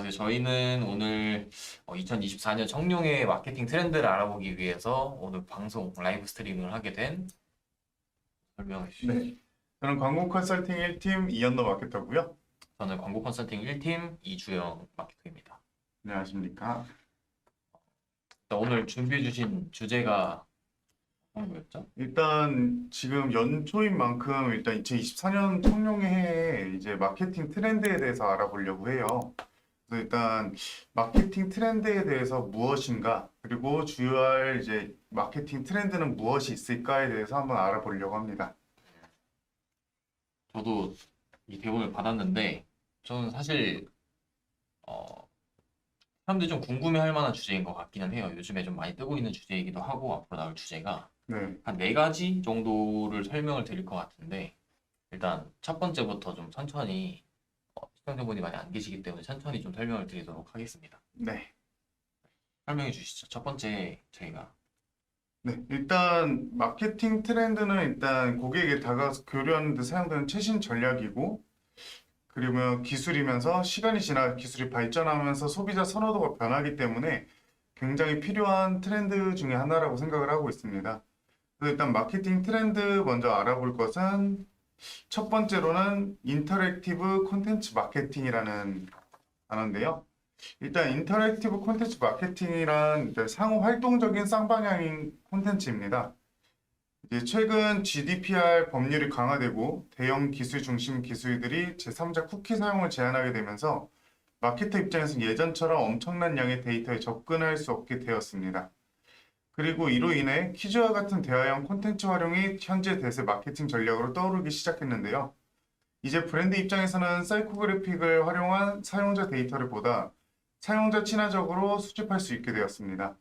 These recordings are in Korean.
네, 저희는 오늘 2024년 청룡의 마케팅 트렌드를 알아보기 위해서 오늘 방송 라이브 스트리밍을 하게 된 설명해 주시죠. 네. 저는 광고 컨설팅 1팀 이현도 마케터고요. 저는 광고 컨설팅 1팀 이주영 마케터입니다. 안녕하십니까. 오늘 준비해 주신 주제가 어떤 거였죠? 일단 지금 연초인 만큼 일단 2024년 청룡의 해에 이제 마케팅 트렌드에 대해서 알아보려고 해요. 그래서 일단 마케팅 트렌드에 대해서 무엇인가, 그리고 주요할 이제 마케팅 트렌드는 무엇이 있을까에 대해서 한번 알아보려고 합니다. 저도 이 대본을 받았는데 저는 사실 사람들이 좀 궁금해할 만한 주제인 것 같기는 해요. 요즘에 좀 많이 뜨고 있는 주제이기도 하고 앞으로 나올 주제가 네. 한 네 가지 정도를 설명을 드릴 것 같은데 일단 첫 번째부터 좀 천천히 시청자분이 많이 안 계시기 때문에 천천히 좀 설명을 드리도록 하겠습니다. 네. 설명해 주시죠. 첫 번째 저희가 네, 일단 마케팅 트렌드는 일단 고객에게 다가가서 교류하는 데 사용되는 최신 전략이고, 그리고 기술이면서 시간이 지나 기술이 발전하면서 소비자 선호도가 변하기 때문에 굉장히 필요한 트렌드 중에 하나라고 생각을 하고 있습니다. 그래서 일단 마케팅 트렌드 먼저 알아볼 것은 첫 번째로는 인터랙티브 콘텐츠 마케팅이라는 단어인데요. 일단 인터랙티브 콘텐츠 마케팅이란 이제 상호 활동적인 쌍방향인 콘텐츠입니다. 이제 최근 GDPR 법률이 강화되고 대형 기술 중심 기술들이 제3자 쿠키 사용을 제한하게 되면서 마케터 입장에서는 예전처럼 엄청난 양의 데이터에 접근할 수 없게 되었습니다. 그리고 이로 인해 퀴즈와 같은 대화형 콘텐츠 활용이 현재 대세 마케팅 전략으로 떠오르기 시작했는데요. 이제 브랜드 입장에서는 사이코그래픽을 활용한 사용자 데이터를 보다 사용자 친화적으로 수집할 수 있게 되었습니다.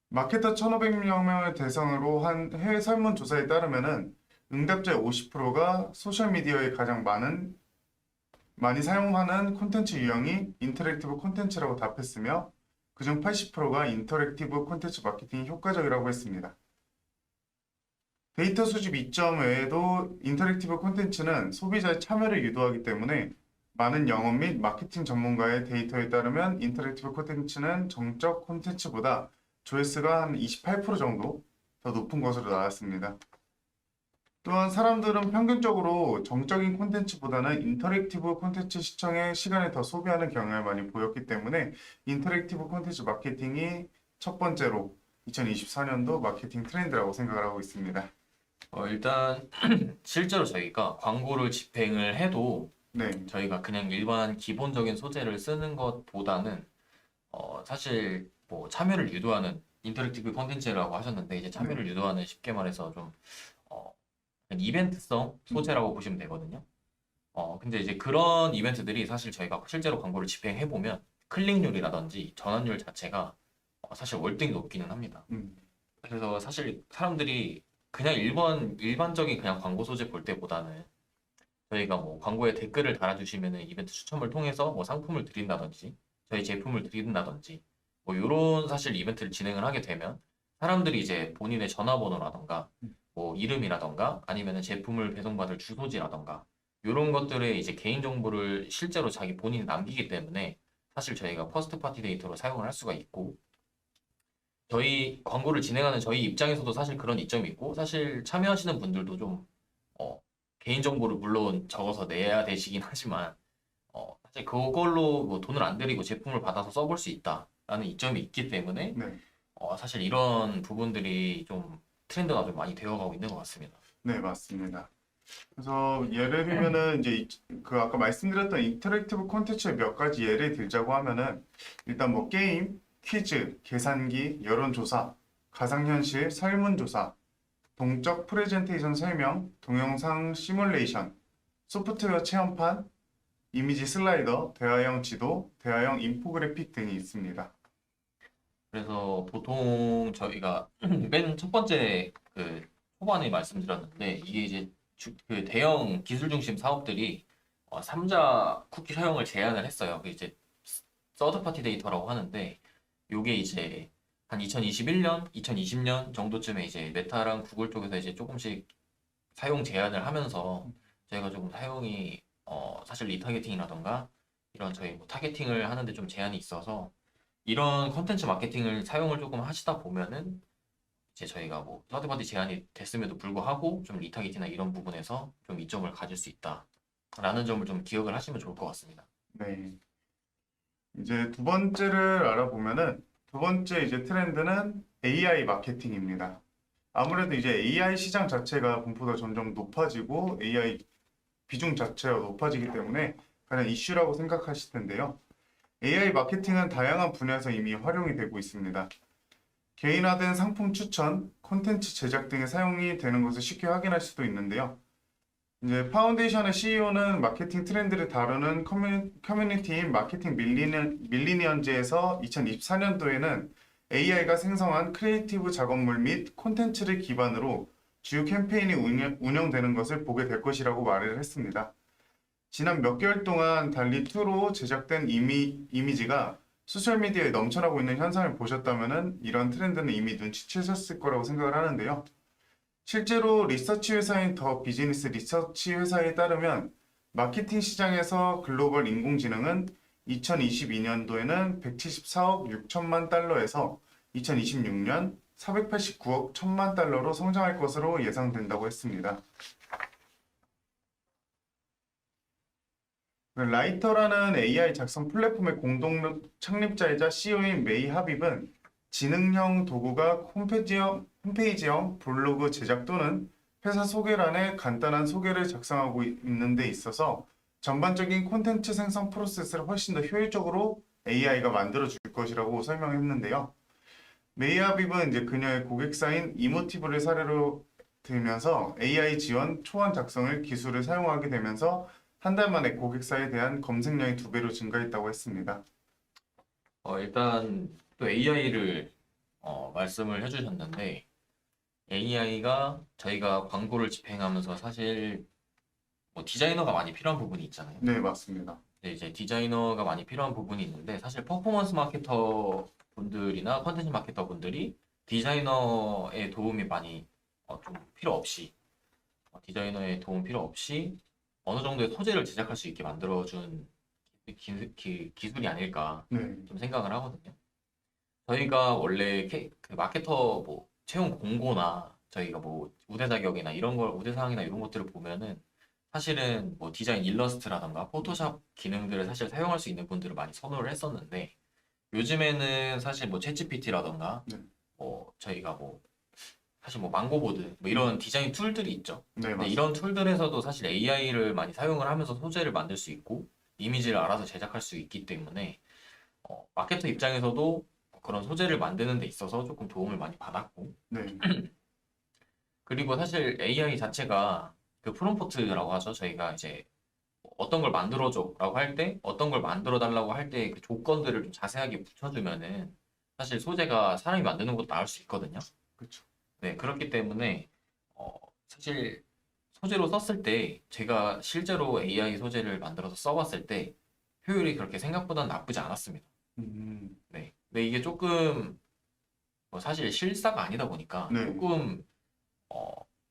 마케터 1,500여 명을 대상으로 한 해외 설문조사에 따르면은 응답자의 50%가 소셜미디어에 가장 많이 사용하는 콘텐츠 유형이 인터랙티브 콘텐츠라고 답했으며 그중 80%가 인터랙티브 콘텐츠 마케팅이 효과적이라고 했습니다. 데이터 수집 이점 외에도 인터랙티브 콘텐츠는 소비자의 참여를 유도하기 때문에 많은 영업 및 마케팅 전문가의 데이터에 따르면 인터랙티브 콘텐츠는 정적 콘텐츠보다 조회수가 한 28% 정도 더 높은 것으로 나왔습니다. 또한 사람들은 평균적으로 정적인 콘텐츠보다는 인터랙티브 콘텐츠 시청에 시간을 더 소비하는 경향을 많이 보였기 때문에 인터랙티브 콘텐츠 마케팅이 첫 번째로 2024년도 마케팅 트렌드라고 생각을 하고 있습니다. 일단 실제로 저희가 광고를 집행을 해도 네, 저희가 그냥 일반 기본적인 소재를 쓰는 것보다는 사실 뭐 참여를 유도하는 인터랙티브 콘텐츠라고 하셨는데 이제 참여를 네, 유도하는 쉽게 말해서 좀 어, 이벤트성 소재라고 보시면 되거든요. 근데 이제 그런 이벤트들이 사실 저희가 실제로 광고를 집행해 보면 클릭률이라든지 전환율 자체가 사실 월등히 높기는 합니다. 음, 그래서 사실 사람들이 그냥 일반적인 그냥 광고 소재 볼 때보다는 저희가 뭐 광고에 댓글을 달아주시면은 이벤트 추첨을 통해서 뭐 상품을 드린다든지 저희 제품을 드린다든지 뭐 이런 사실 이벤트를 진행을 하게 되면 사람들이 이제 본인의 전화번호라던가 뭐 이름이라던가 아니면은 제품을 배송받을 주소지라던가 이런 것들의 이제 개인 정보를 실제로 자기 본인이 남기기 때문에 사실 저희가 퍼스트 파티 데이터로 사용을 할 수가 있고 저희 광고를 진행하는 저희 입장에서도 사실 그런 이점이 있고 사실 참여하시는 분들도 좀 어, 개인정보를 물론 적어서 내야 되시긴 하지만 사실 그걸로 뭐 돈을 안 들이고 제품을 받아서 써볼 수 있다라는 이점이 있기 때문에 네, 사실 이런 부분들이 좀 트렌드가 좀 많이 되어가고 있는 것 같습니다. 네, 맞습니다. 그래서 예를 들면은 이제 그 아까 말씀드렸던 인터랙티브 콘텐츠의 몇 가지 예를 들자고 하면은 일단 뭐 게임, 퀴즈, 계산기, 여론조사, 가상현실, 설문조사, 동적 프레젠테이션 설명, 동영상 시뮬레이션, 소프트웨어 체험판, 이미지 슬라이더, 대화형 지도, 대화형 인포그래픽 등이 있습니다. 그래서 보통 저희가 맨 첫 번째 그 초반에 말씀드렸는데 이게 이제 그 대형 기술 중심 사업들이 3자 쿠키 사용을 제한을 했어요. 그 이제 서드 파티 데이터라고 하는데 요게 이제 한 2021년, 2020년 정도쯤에 이제 메타랑 구글 쪽에서 이제 조금씩 사용 제한을 하면서 저희가 조금 사용이 사실 리타게팅이라던가 이런 저희 뭐 타겟팅을 하는데 좀 제한이 있어서 이런 컨텐츠 마케팅을 사용을 조금 하시다 보면은 이제 저희가 뭐 서드파티 제한이 됐음에도 불구하고 좀 리타겟이나 이런 부분에서 좀 이점을 가질 수 있다라는 점을 좀 기억을 하시면 좋을 것 같습니다. 네. 이제 두 번째를 알아보면은 두 번째 이제 트렌드는 AI 마케팅입니다. 아무래도 이제 AI 시장 자체가 분포가 점점 높아지고 AI 비중 자체가 높아지기 때문에 가장 이슈라고 생각하실 텐데요. AI 마케팅은 다양한 분야에서 이미 활용이 되고 있습니다. 개인화된 상품 추천, 콘텐츠 제작 등에 사용이 되는 것을 쉽게 확인할 수도 있는데요. 이제 파운데이션의 CEO는 마케팅 트렌드를 다루는 커뮤니티인 마케팅 밀리니언즈에서 2024년도에는 AI가 생성한 크리에이티브 작업물 및 콘텐츠를 기반으로 주요 캠페인이 운영되는 것을 보게 될 것이라고 말을 했습니다. 지난 몇 개월 동안 달리2로 제작된 이미지가 소셜미디어에 넘쳐나고 있는 현상을 보셨다면 이런 트렌드는 이미 눈치채셨을 거라고 생각을 하는데요. 실제로 리서치 회사인 더 비즈니스 리서치 회사에 따르면 마케팅 시장에서 글로벌 인공지능은 2022년도에는 174억 6천만 달러에서 2026년 489억 1천만 달러로 성장할 것으로 예상된다고 했습니다. 라이터라는 AI 작성 플랫폼의 공동 창립자이자 CEO인 메이 하빕은 지능형 도구가 홈페이지형 블로그 제작 또는 회사 소개란에 간단한 소개를 작성하고 있는 데 있어서 전반적인 콘텐츠 생성 프로세스를 훨씬 더 효율적으로 AI가 만들어 줄 것이라고 설명했는데요. 메이 하빕은 이제 그녀의 고객사인 이모티브를 사례로 들면서 AI 지원 초안 작성을 기술을 사용하게 되면서 한 달 만에 고객사에 대한 검색량이 2배로 증가했다고 했습니다. 일단 또 AI를 말씀을 해주셨는데 AI가 저희가 광고를 집행하면서 사실 뭐 디자이너가 많이 필요한 부분이 있잖아요. 네, 맞습니다. 근데 이제 디자이너가 많이 필요한 부분이 있는데 사실 퍼포먼스 마케터 분들이나 컨텐츠 마케터 분들이 디자이너의 도움이 많이 좀 필요 없이 디자이너의 도움 필요 없이 어느 정도의 소재를 제작할 수 있게 만들어준 기술이 아닐까 네, 좀 생각을 하거든요. 저희가 원래 그 마케터 뭐 채용 공고나 저희가 뭐 우대 자격이나 이런 걸 우대 사항이나 이런 것들을 보면은 사실은 뭐 디자인 일러스트라던가 포토샵 기능들을 사실 사용할 수 있는 분들을 많이 선호를 했었는데 요즘에는 사실 뭐 챗GPT라던가 네, 뭐 저희가 뭐 사실 뭐 망고보드 뭐 이런 디자인 툴들이 있죠. 네, 근데 맞습니다. 이런 툴들에서도 사실 AI를 많이 사용을 하면서 소재를 만들 수 있고 이미지를 알아서 제작할 수 있기 때문에 마케터 입장에서도 그런 소재를 만드는 데 있어서 조금 도움을 많이 받았고 네, 그리고 사실 AI 자체가 그 프롬프트라고 하죠. 저희가 이제 어떤 걸 만들어줘라고 할 때 어떤 걸 만들어 달라고 할 때 그 조건들을 좀 자세하게 붙여주면은 사실 소재가 사람이 만드는 것도 나올 수 있거든요. 그렇죠. 네, 그렇기 때문에 어, 사실 소재로 썼을 때 제가 실제로 AI 소재를 만들어서 써봤을 때 효율이 그렇게 생각보다는 나쁘지 않았습니다. 음, 네. 근데 이게 조금 뭐 사실 실사가 아니다 보니까 네, 조금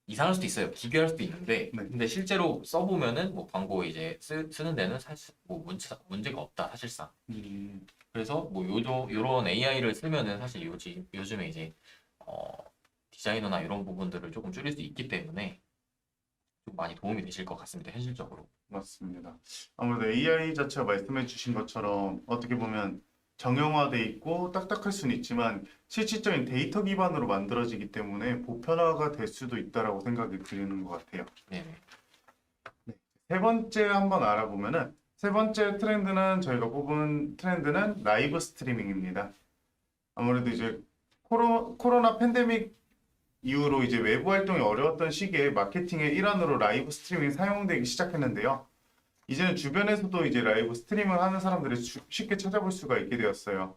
이상할 수도 있어요. 기괴할 수도 있는데 네, 근데 실제로 써보면은 뭐 광고 이제 쓰는 데는 사실 뭐 문제가 없다 사실상. 음, 그래서 뭐 요런 AI를 쓰면은 사실 요즘에 이제 어, 디자이너나 이런 부분들을 조금 줄일 수 있기 때문에 좀 많이 도움이 되실 것 같습니다. 현실적으로. 맞습니다. 아무래도 AI 자체가 말씀해 주신 것처럼 어떻게 보면 정형화돼 있고 딱딱할 수는 있지만 실질적인 데이터 기반으로 만들어지기 때문에 보편화가 될 수도 있다라고 생각이 드는 것 같아요. 네네. 네. 세 번째 한번 알아보면은 세 번째 트렌드는 저희가 뽑은 트렌드는 라이브 스트리밍입니다. 아무래도 이제 코로나 팬데믹 이후로 이제 외부 활동이 어려웠던 시기에 마케팅의 일환으로 라이브 스트리밍이 사용되기 시작했는데요. 이제는 주변에서도 이제 라이브 스트리밍을 하는 사람들을 쉽게 찾아볼 수가 있게 되었어요.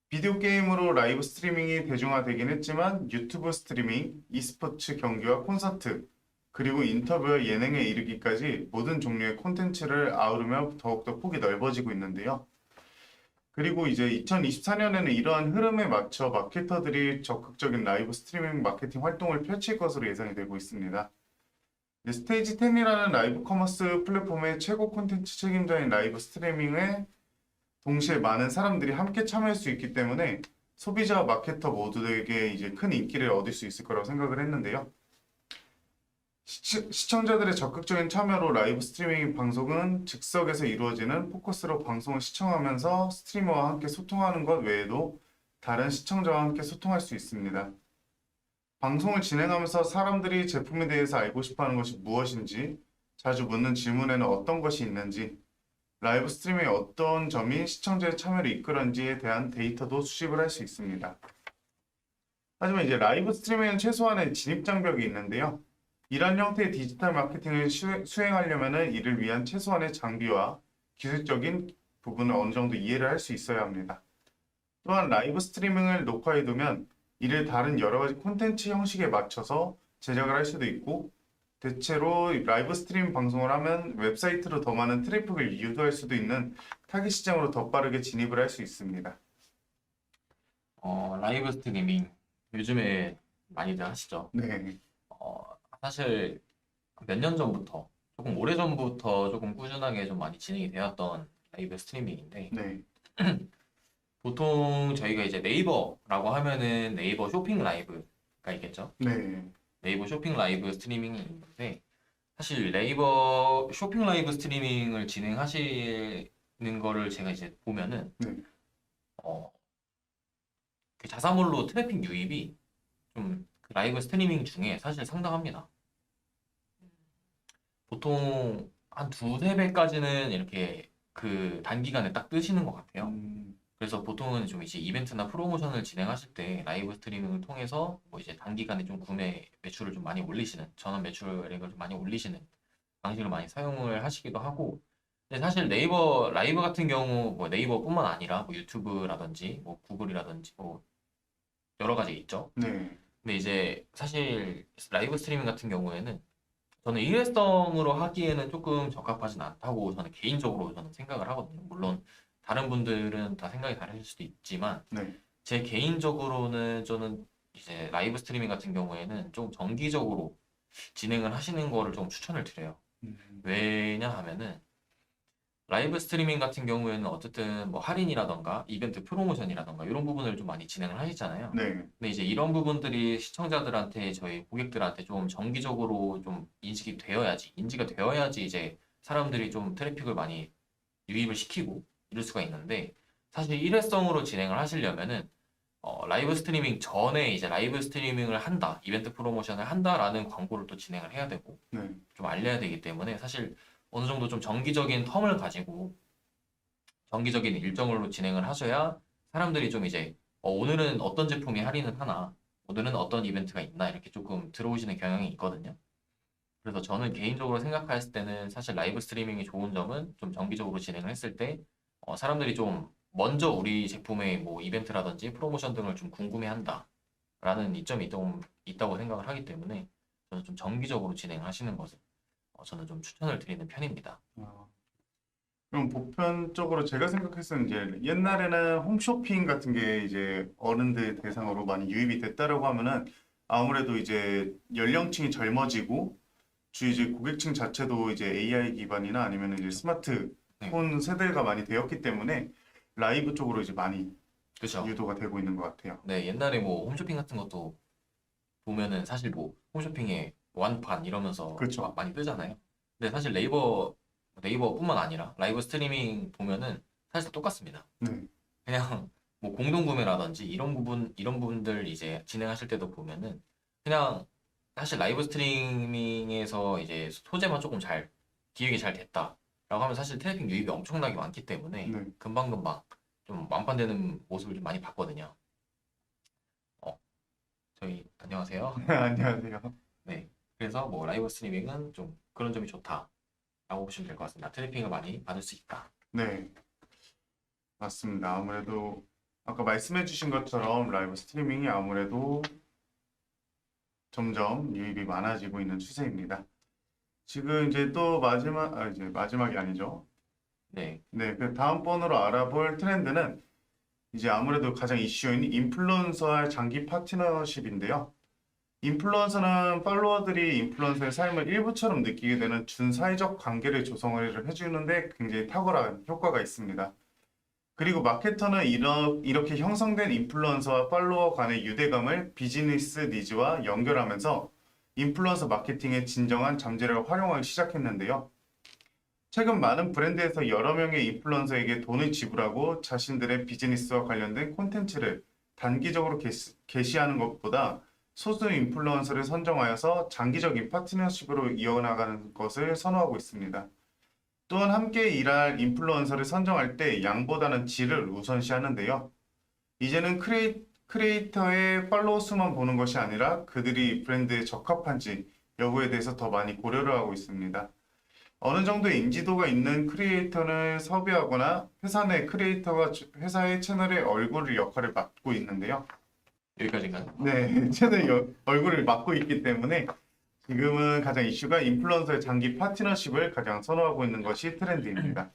비디오 게임으로 라이브 스트리밍이 대중화되긴 했지만 유튜브 스트리밍, e스포츠 경기와 콘서트, 그리고 인터뷰와 예능에 이르기까지 모든 종류의 콘텐츠를 아우르며 더욱더 폭이 넓어지고 있는데요. 그리고 이제 2024년에는 이러한 흐름에 맞춰 마케터들이 적극적인 라이브 스트리밍 마케팅 활동을 펼칠 것으로 예상이 되고 있습니다. 스테이지 10이라는 라이브 커머스 플랫폼의 최고 콘텐츠 책임자인 라이브 스트리밍에 동시에 많은 사람들이 함께 참여할 수 있기 때문에 소비자와 마케터 모두에게 이제 큰 인기를 얻을 수 있을 거라고 생각을 했는데요. 시청자들의 적극적인 참여로 라이브 스트리밍 방송은 즉석에서 이루어지는 포커스로 방송을 시청하면서 스트리머와 함께 소통하는 것 외에도 다른 시청자와 함께 소통할 수 있습니다. 방송을 진행하면서 사람들이 제품에 대해서 알고 싶어 하는 것이 무엇인지, 자주 묻는 질문에는 어떤 것이 있는지, 라이브 스트리밍의 어떤 점이 시청자의 참여를 이끌었는지에 대한 데이터도 수집을 할 수 있습니다. 하지만 이제 라이브 스트리밍은 최소한의 진입 장벽이 있는데요. 이런 형태의 디지털 마케팅을 수행하려면 이를 위한 최소한의 장비와 기술적인 부분을 어느 정도 이해를 할 수 있어야 합니다. 또한 라이브 스트리밍을 녹화해두면 이를 다른 여러 가지 콘텐츠 형식에 맞춰서 제작을 할 수도 있고, 대체로 라이브 스트리밍 방송을 하면 웹사이트로 더 많은 트래픽을 유도할 수도 있는 타깃 시장으로 더 빠르게 진입을 할 수 있습니다. 라이브 스트리밍 요즘에 많이들 하시죠. 네, 어, 사실 몇 년 전부터 조금 오래 전부터 조금 꾸준하게 좀 많이 진행이 되었던 라이브 스트리밍인데 네, 보통 저희가 이제 네이버라고 하면은 네이버 쇼핑 라이브가 있겠죠. 네, 네이버 쇼핑 라이브 스트리밍이 있는데 사실 네이버 쇼핑 라이브 스트리밍을 진행하시는 거를 제가 이제 보면은 네. 어, 그 자사몰로 트래픽 유입이 좀그 라이브 스트리밍 중에 사실 상당합니다. 보통 한 두세 배까지는 이렇게 그 단기간에 딱 뜨시는 것 같아요. 그래서 보통은 좀 이제 이벤트나 프로모션을 진행하실 때 라이브 스트리밍을 통해서 뭐 이제 단기간에 좀 구매 매출을 좀 많이 올리시는, 전환 매출액을 좀 많이 올리시는 방식을 많이 사용을 하시기도 하고, 근데 사실 네이버 라이브 같은 경우 뭐 네이버뿐만 아니라 뭐 유튜브라든지 뭐 구글이라든지 뭐 여러 가지 있죠. 네. 근데 이제 사실 라이브 스트리밍 같은 경우에는 저는 일회성으로 하기에는 조금 적합하진 않다고 저는 개인적으로 저는 생각을 하거든요. 물론 다른 분들은 다 생각이 다르실 수도 있지만 네. 제 개인적으로는 저는 이제 라이브 스트리밍 같은 경우에는 좀 정기적으로 진행을 하시는 거를 좀 추천을 드려요. 왜냐하면은 라이브 스트리밍 같은 경우에는 어쨌든 뭐 할인이라던가 이벤트 프로모션이라던가 이런 부분을 좀 많이 진행을 하시잖아요. 네. 근데 이제 이런 부분들이 시청자들한테 저희 고객들한테 좀 정기적으로 좀 인지가 되어야지 이제 사람들이 좀 트래픽을 많이 유입을 시키고 이럴 수가 있는데 사실 일회성으로 진행을 하시려면은 라이브 스트리밍 전에 이제 라이브 스트리밍을 한다, 이벤트 프로모션을 한다라는 광고를 또 진행을 해야 되고 네. 좀 알려야 되기 때문에 사실 어느 정도 좀 정기적인 텀을 가지고 정기적인 일정으로 진행을 하셔야 사람들이 좀 이제 오늘은 어떤 제품이 할인을 하나, 오늘은 어떤 이벤트가 있나 이렇게 조금 들어오시는 경향이 있거든요. 그래서 저는 개인적으로 생각했을 때는 사실 라이브 스트리밍이 좋은 점은 좀 정기적으로 진행을 했을 때 사람들이 좀 먼저 우리 제품의 뭐 이벤트라든지 프로모션 등을 좀 궁금해한다라는 이점이 좀 있다고 생각을 하기 때문에 저는 좀 정기적으로 진행하시는 것을 저는 좀 추천을 드리는 편입니다. 아, 그럼 보편적으로 제가 생각했을 때 이제 옛날에는 홈쇼핑 같은 게 이제 어른들 대상으로 많이 유입이 됐다라고 하면은 아무래도 이제 연령층이 젊어지고 주 이제 고객층 자체도 이제 AI 기반이나 아니면 이제 그렇죠. 스마트폰 세대가 많이 되었기 때문에 라이브 쪽으로 이제 많이 그렇죠. 유도가 되고 있는 것 같아요. 네, 옛날에 뭐 홈쇼핑 같은 것도 보면은 사실 뭐 홈쇼핑에 완판 이러면서 그렇죠. 많이 뜨잖아요. 근데 사실 네이버뿐만 아니라 라이브 스트리밍 보면은 사실 다 똑같습니다. 네. 그냥 뭐 공동구매라든지 이런 부분들 이제 진행하실 때도 보면은 그냥 사실 라이브 스트리밍에서 이제 소재만 조금 기획이 잘 됐다라고 하면 사실 트래픽 유입이 엄청나게 많기 때문에 네. 금방금방 좀 완판되는 모습을 좀 많이 봤거든요. 어, 안녕하세요. 안녕하세요. 네. 그래서 뭐 라이브 스트리밍은 좀 그런 점이 좋다라고 보시면 될 것 같습니다. 트래픽을 많이 받을 수 있다. 네. 맞습니다. 아무래도 아까 말씀해 주신 것처럼 라이브 스트리밍이 아무래도 점점 유입이 많아지고 있는 추세입니다. 지금 이제 또 이제 마지막이 아니죠. 네. 네, 그 다음 번으로 알아볼 트렌드는 이제 아무래도 가장 이슈인 인플루언서와의 장기 파트너십인데요. 인플루언서는 팔로워들이 인플루언서의 삶을 일부처럼 느끼게 되는 준사회적 관계를 조성을 해주는데 굉장히 탁월한 효과가 있습니다. 그리고 마케터는 이렇게 형성된 인플루언서와 팔로워 간의 유대감을 비즈니스 니즈와 연결하면서 인플루언서 마케팅의 진정한 잠재력을 활용하기 시작했는데요. 최근 많은 브랜드에서 여러 명의 인플루언서에게 돈을 지불하고 자신들의 비즈니스와 관련된 콘텐츠를 단기적으로 게시하는 것보다 소수 인플루언서를 선정하여서 장기적인 파트너십으로 이어나가는 것을 선호하고 있습니다. 또한 함께 일할 인플루언서를 선정할 때 양보다는 질을 우선시하는데요. 이제는 크리에이터의 팔로워 수만 보는 것이 아니라 그들이 브랜드에 적합한지 여부에 대해서 더 많이 고려를 하고 있습니다. 어느 정도의 인지도가 있는 크리에이터를 섭외하거나 회사 내 크리에이터가 회사의 채널의 얼굴 역할을 맡고 있는데요. 여기까지인가요? 네, 채널 얼굴을 맡고 있기 때문에 지금은 가장 이슈가 인플루언서의 장기 파트너십을 가장 선호하고 있는 것이 트렌드입니다.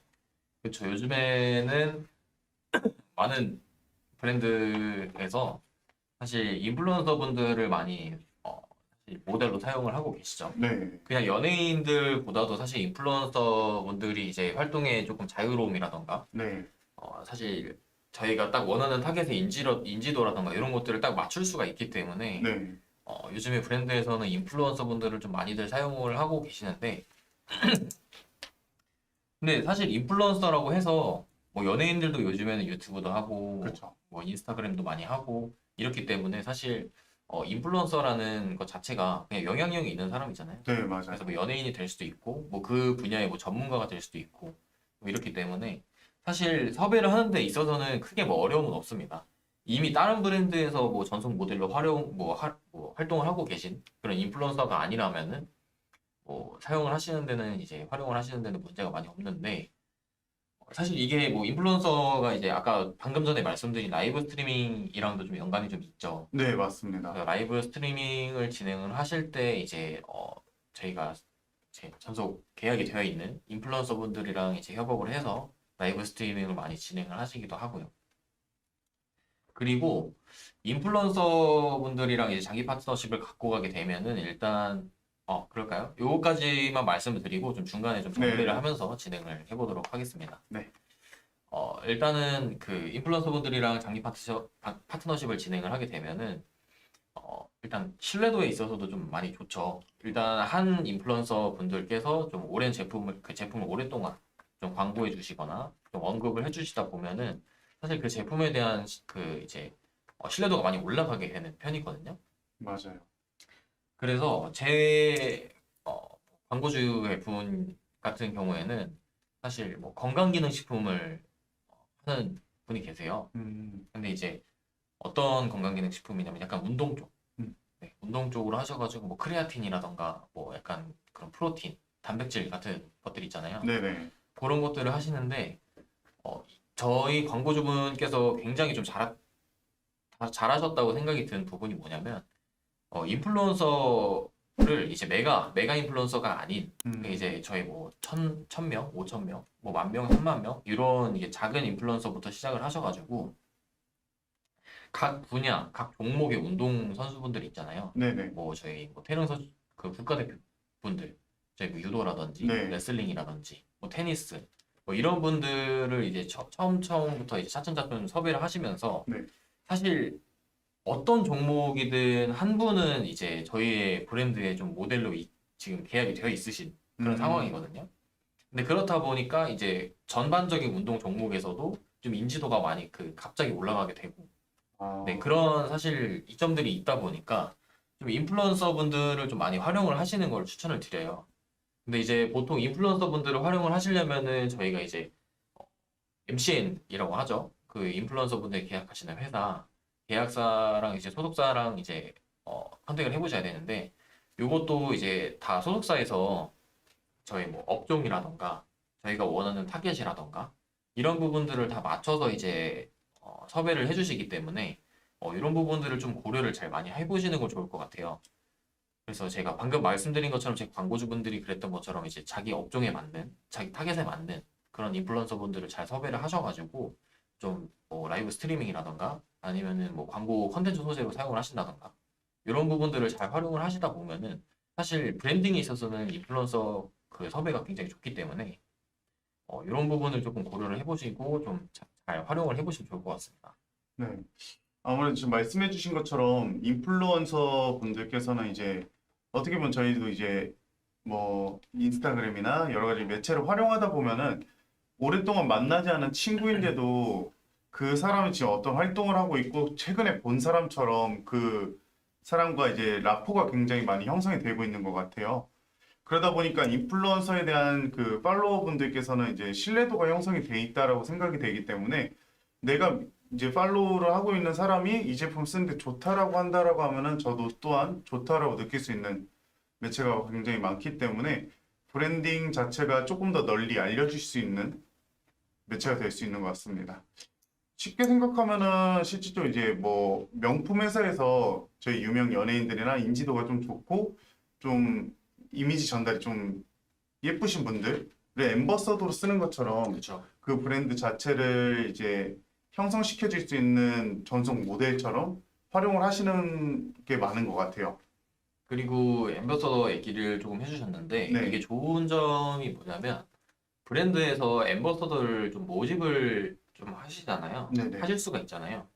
그렇죠. 요즘에는 많은 브랜드에서 사실 인플루언서 분들을 많이 사실 모델로 사용을 하고 계시죠. 네, 그냥 연예인들보다도 사실 인플루언서 분들이 이제 활동의 조금 자유로움이라던가 네, 사실 저희가 딱 원하는 타겟의 인지도라던가 이런 것들을 딱 맞출 수가 있기 때문에 네, 요즘에 브랜드에서는 인플루언서 분들을 좀 많이들 사용을 하고 계시는데 근데 사실 인플루언서라고 해서 뭐 연예인들도 요즘에는 유튜브도 하고 그렇죠. 뭐 인스타그램도 많이 하고 이렇기 때문에 사실 인플루언서라는 것 자체가 그냥 영향력이 있는 사람이잖아요. 네, 맞아요. 그래서 뭐 연예인이 될 수도 있고 뭐 그 분야의 뭐 전문가가 될 수도 있고 뭐 이렇기 때문에 사실 섭외를 하는 데 있어서는 크게 뭐 어려움은 없습니다. 이미 다른 브랜드에서 뭐 전속 모델로 뭐 활동을 하고 계신 그런 인플루언서가 아니라면은 뭐 사용을 하시는 데는 이제 활용을 하시는 데는 문제가 많이 없는데 사실 이게 뭐 인플루언서가 이제 아까 방금 전에 말씀드린 라이브 스트리밍이랑도 좀 연관이 좀 있죠. 네, 맞습니다. 그래서 라이브 스트리밍을 진행을 하실 때 이제 저희가 제 전속 계약이 되어 있는 인플루언서 분들이랑 이제 협업을 해서 라이브 스트리밍을 많이 진행을 하시기도 하고요. 그리고 인플루언서 분들이랑 이제 장기 파트너십을 갖고 가게 되면은 일단 그럴까요? 요거까지만 말씀을 드리고 좀 중간에 좀 네, 정리를 네, 하면서 진행을 해보도록 하겠습니다. 네, 일단은 그 인플루언서 분들이랑 장기 파트너십을 진행을 하게 되면은 일단 신뢰도에 있어서도 좀 많이 좋죠. 일단 한 인플루언서 분들께서 좀 오랜 그 제품을 오랫동안 좀 광고해 주시거나 좀 언급을 해 주시다 보면은 사실 그 제품에 대한 그 이제 신뢰도가 많이 올라가게 되는 편이거든요. 맞아요. 그래서 제 광고주의 분 같은 경우에는 사실 뭐 건강기능식품을 하는 분이 계세요. 근데 이제 어떤 건강기능식품이냐면 약간 운동 쪽. 음, 네, 운동 쪽으로 하셔가지고 뭐 크레아틴이라던가 뭐 약간 그런 프로틴, 단백질 같은 것들 있잖아요. 네, 네, 그런 것들을 하시는데 저희 광고주분께서 굉장히 좀 잘하셨다고 생각이 든 부분이 뭐냐면 인플루언서를 이제 메가 인플루언서가 아닌 그 음, 이제 저희 뭐 천 명, 오천 명, 뭐 만 명, 3만 명 이런 이게 작은 인플루언서부터 시작을 하셔가지고 각 분야, 각 종목의 운동 선수분들 있잖아요. 네, 네, 뭐 저희 뭐 태릉 선수 그 국가대표 분들, 저희 뭐 유도라든지 네, 레슬링이라든지 뭐 테니스 뭐 이런 분들을 이제 처음부터 이제 차츰차츰 섭외를 하시면서 네, 사실 어떤 종목이든 한 분은 이제 저희의 브랜드의 좀 모델로 지금 계약이 되어 있으신 그런 음, 상황이거든요. 근데 그렇다 보니까 이제 전반적인 운동 종목에서도 좀 인지도가 많이 그 갑자기 올라가게 되고 네, 아, 그런 사실 이점들이 있다 보니까 좀 인플루언서 분들을 좀 많이 활용을 하시는 걸 추천을 드려요. 근데 이제 보통 인플루언서 분들을 활용을 하시려면은 저희가 이제 MCN이라고 하죠. 그 인플루언서 분들 계약하시는 회사, 계약사랑 이제 소속사랑 이제 컨택을 해보셔야 되는데 요것도 이제 다 소속사에서 저희 뭐 업종이라던가 저희가 원하는 타겟이라던가 이런 부분들을 다 맞춰서 이제 섭외를 해주시기 때문에 이런 부분들을 좀 고려를 잘 많이 해보시는 거 좋을 것 같아요. 그래서 제가 방금 말씀드린 것처럼 제 광고주분들이 그랬던 것처럼 이제 자기 업종에 맞는, 자기 타겟에 맞는 그런 인플루언서 분들을 잘 섭외를 하셔가지고 좀 뭐 라이브 스트리밍이라던가 아니면은 뭐 광고 컨텐츠 소재로 사용을 하신다던가 이런 부분들을 잘 활용을 하시다 보면은 사실 브랜딩에 있어서는 인플루언서 그 섭외가 굉장히 좋기 때문에 이런 부분을 조금 고려를 해보시고 좀 잘 활용을 해보시면 좋을 것 같습니다. 네. 아무래도 지금 말씀해 주신 것처럼 인플루언서 분들께서는 이제 어떻게 보면 저희도 이제 뭐 인스타그램이나 여러 가지 매체를 활용하다 보면은 오랫동안 만나지 않은 친구인데도 그 사람이 지금 어떤 활동을 하고 있고 최근에 본 사람처럼 그 사람과 이제 라포가 굉장히 많이 형성이 되고 있는 것 같아요. 그러다 보니까 인플루언서에 대한 그 팔로워 분들께서는 이제 신뢰도가 형성이 돼 있다라고 생각이 되기 때문에 내가 이제 팔로우를 하고 있는 사람이 이 제품 쓰는데 좋다라고 한다라고 하면은 저도 또한 좋다라고 느낄 수 있는 매체가 굉장히 많기 때문에 브랜딩 자체가 조금 더 널리 알려질 수 있는 매체가 될 수 있는 것 같습니다. 쉽게 생각하면은 실질적으로 이제 뭐 명품 회사에서 저희 유명 연예인들이나 인지도가 좀 좋고 좀 이미지 전달이 좀 예쁘신 분들을 앰버서더로 쓰는 것처럼 그렇죠. 그 브랜드 자체를 이제 형성시켜 줄 수 있는 전속 모델처럼 활용을 하시는 게 많은 것 같아요. 그리고 앰버서더 얘기를 조금 해주셨는데 네, 이게 좋은 점이 뭐냐면 브랜드에서 앰버서더를 좀 모집을 좀 하시잖아요. 네네. 하실 수가 있잖아요.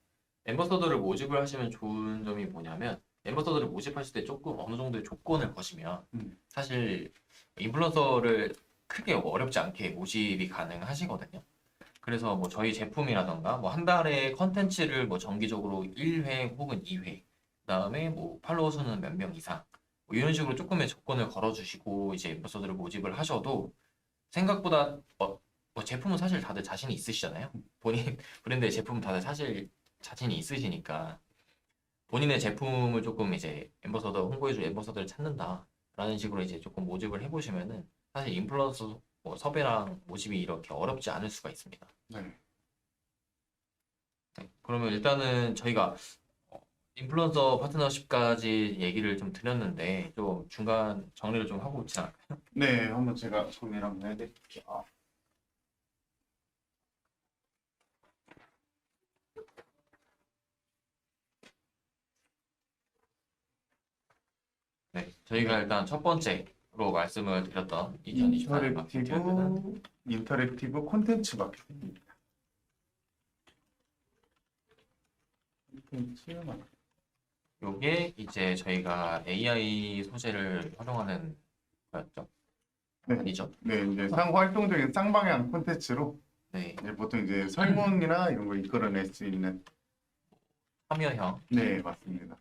앰버서더를 모집을 하시면 좋은 점이 뭐냐면 앰버서더를 모집하실 때 조금 어느 정도의 조건을 거시면 음, 사실 인플루언서를 크게 어렵지 않게 모집이 가능하시거든요. 그래서 뭐 저희 제품이라던가 뭐 한 달에 컨텐츠를 뭐 정기적으로 1회 혹은 2회 그다음에 뭐 팔로워 수는 몇 명 이상 뭐 이런 식으로 조금의 조건을 걸어주시고 이제 앰버서더를 모집을 하셔도 생각보다 뭐 제품은 사실 다들 자신이 있으시잖아요. 본인 브랜드의 제품은 다들 사실 자신이 있으시니까 본인의 제품을 조금 이제 앰버서더 홍보해줄 앰버서더를 찾는다라는 식으로 이제 조금 모집을 해보시면은 사실 인플루언서 뭐 섭외랑 모집이 이렇게 어렵지 않을 수가 있습니다. 네. 네, 그러면 일단은 저희가 어, 인플루언서 파트너십까지 얘기를 좀 드렸는데 좀 중간 정리를 좀 하고 있지 않을까요? 네, 한번 제가 정리를 한번 해드릴게요. 네, 저희가 네. 일단 첫 번째로 말씀을 드렸던 2024년 마케팅 트렌드는 인터랙티브, 인터랙티브 콘텐츠 마케팅입니다. 콘텐츠 마케팅. 요게 이제 저희가 AI 소재를 활용하는 거였죠? 네, 아니죠? 네, 이제 상활동적인 쌍방향 콘텐츠로 네, 이제 보통 이제 설문이나 이런 걸 이끌어낼 수 있는. 참여형 네, 맞습니다.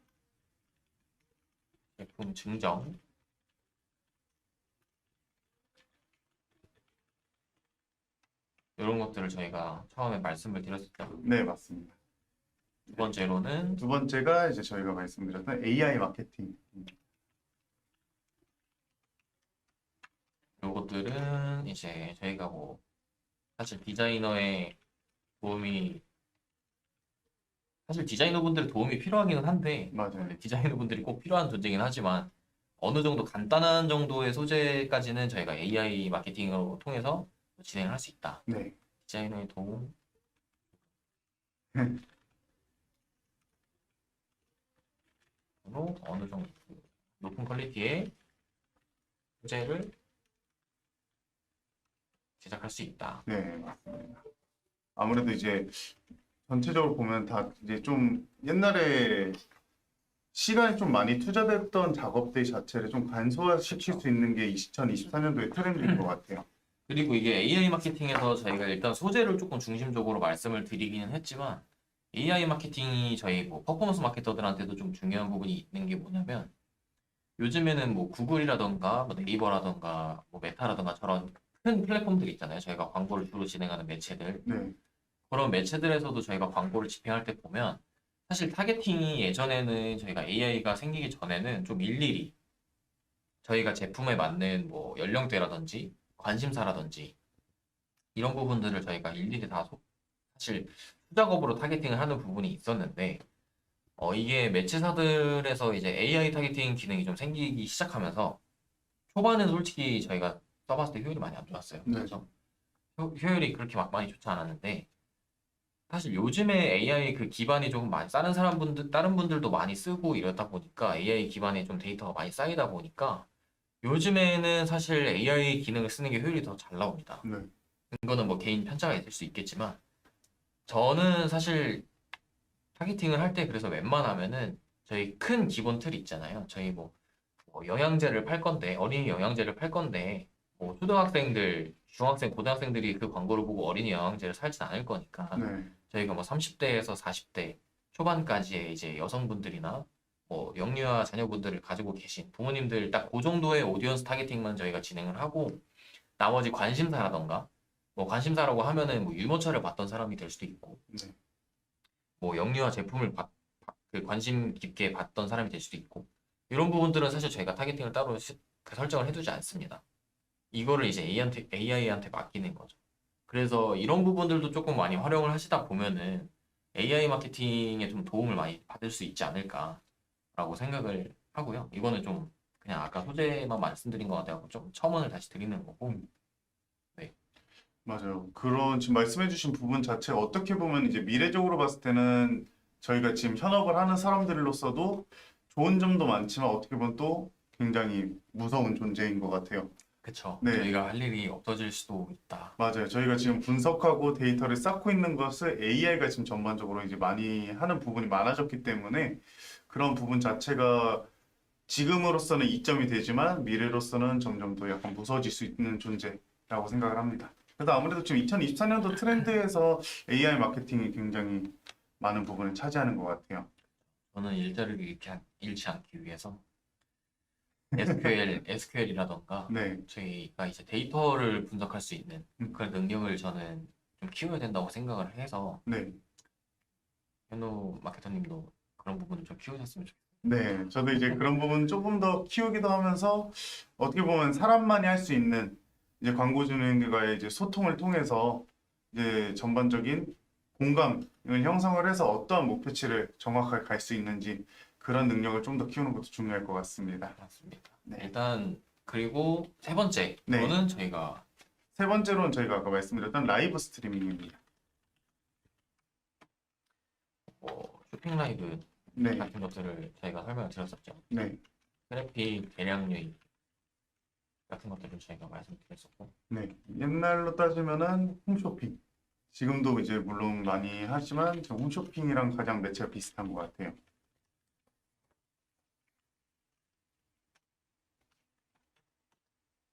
제품 증정 이런 것들을 저희가 처음에 말씀을 드렸었죠. 네, 맞습니다. 두 번째로는 두 번째가 이제 저희가 말씀드렸던 AI 마케팅. 요것들은 이제 저희가 뭐 사실 디자이너의 도움이 사실 디자이너분들의 도움이 필요하기는 한데 맞아요. 디자이너분들이 꼭 필요한 존재이긴 하지만 어느 정도 간단한 정도의 소재까지는 저희가 AI 마케팅으로 통해서 진행을 할 수 있다. 네. 디자이너의 도움으로 어느 정도 높은 퀄리티의 소재를 제작할 수 있다. 네, 맞습니다. 아무래도 이제 전체적으로 보면 다 이제 좀 옛날에 시간이 좀 많이 투자됐던 작업들 자체를 좀 간소화시킬 그렇죠. 수 있는 게 2024년도의 트렌드인 것 같아요. 그리고 이게 AI 마케팅에서 저희가 일단 소재를 조금 중심적으로 말씀을 드리기는 했지만 AI 마케팅이 저희 뭐 퍼포먼스 마케터들한테도 좀 중요한 부분이 있는 게 뭐냐면 요즘에는 뭐 구글이라던가 뭐 네이버라던가 뭐 메타라던가 저런 큰 플랫폼들이 있잖아요. 저희가 광고를 주로 진행하는 매체들. 네, 그런 매체들에서도 저희가 광고를 집행할 때 보면 사실 타겟팅이 예전에는 저희가 AI가 생기기 전에는 좀 일일이 저희가 제품에 맞는 뭐 연령대라든지 관심사라든지 이런 부분들을 저희가 일일이 다 사실 수작업으로 타겟팅을 하는 부분이 있었는데 이게 매체사들에서 이제 AI 타겟팅 기능이 좀 생기기 시작하면서 초반에는 솔직히 저희가 써봤을 때 효율이 많이 안 좋았어요. 네, 그래서 효율이 그렇게 막 많이 좋지 않았는데 사실 요즘에 AI 그 기반이 조금 많이 다른 사람분들 다른 분들도 많이 쓰고 이러다 보니까 AI 기반에 좀 데이터가 많이 쌓이다 보니까 요즘에는 사실 AI 기능을 쓰는 게 효율이 더 잘 나옵니다. 네, 이거는 뭐 개인 편차가 있을 수 있겠지만 저는 사실 타겟팅을 할 때 그래서 웬만하면은 저희 큰 기본 틀 있잖아요. 저희 뭐 영양제를 팔 건데 어린이 영양제를 팔 건데 뭐 초등학생들, 중학생, 고등학생들이 그 광고를 보고 어린이 영양제를 살진 않을 거니까 네, 저희가 뭐 30대에서 40대 초반까지의 이제 여성분들이나 뭐 영유아 자녀분들을 가지고 계신 부모님들 딱 그 정도의 오디언스 타겟팅만 저희가 진행을 하고 나머지 관심사라던가 뭐 관심사라고 하면은 뭐 유모차를 봤던 사람이 될 수도 있고 네. 뭐 영유아 제품을 그 관심 깊게 봤던 사람이 될 수도 있고 이런 부분들은 사실 저희가 타겟팅을 따로 그 설정을 해두지 않습니다. 이거를 이제 AI한테 맡기는 거죠. 그래서 이런 부분들도 조금 많이 활용을 하시다 보면은 AI 마케팅에 좀 도움을 많이 받을 수 있지 않을까라고 생각을 하고요. 이거는 좀 그냥 아까 소재만 말씀드린 것 같아요. 좀 첨언을 다시 드리는 거고. 네, 맞아요. 그런 지금 말씀해주신 부분 자체가 어떻게 보면 이제 미래적으로 봤을 때는 저희가 지금 현업을 하는 사람들로서도 좋은 점도 많지만 어떻게 보면 또 굉장히 무서운 존재인 것 같아요. 그쵸. 네, 저희가 할 일이 없어질 수도 있다. 맞아요. 저희가 지금 분석하고 데이터를 쌓고 있는 것을 AI가 지금 전반적으로 이제 많이 하는 부분이 많아졌기 때문에 그런 부분 자체가 지금으로서는 이점이 되지만 미래로서는 점점 더 약간 무서워질 수 있는 존재라고 생각을 합니다. 그래서 아무래도 지금 2024년도 트렌드에서 AI 마케팅이 굉장히 많은 부분을 차지하는 것 같아요. 저는 일자리를 잃지 않기 위해서 SQL이라던가 네, 저희가 이제 데이터를 분석할 수 있는 음, 그런 능력을 저는 좀 키워야 된다고 생각을 해서 네, 현우 마케터님도 그런 부분을 좀 키우셨으면 좋겠어요. 네. 저도 이제 그런 부분 조금 더 키우기도 하면서 어떻게 보면 사람만이 할 수 있는 이제 광고주님과의 이제 소통을 통해서 이제 전반적인 공감을 형성을 해서 어떠한 목표치를 정확하게 갈 수 있는지 그런 능력을 좀 더 키우는 것도 중요할 것 같습니다. 맞습니다. 네. 일단 그리고 세 번째 네. 거는 저희가 세 번째로는 저희가 아까 말씀드렸던 라이브 스트리밍입니다. 뭐 쇼핑 라이브 네. 같은 것들을 저희가 설명을 드렸었죠. 네. 트래픽 대량 유입 같은 것들을 저희가 말씀드렸었고 네. 옛날로 따지면은 홈쇼핑. 지금도 이제 물론 많이 하지만 저 홈쇼핑이랑 가장 매체가 비슷한 것 같아요.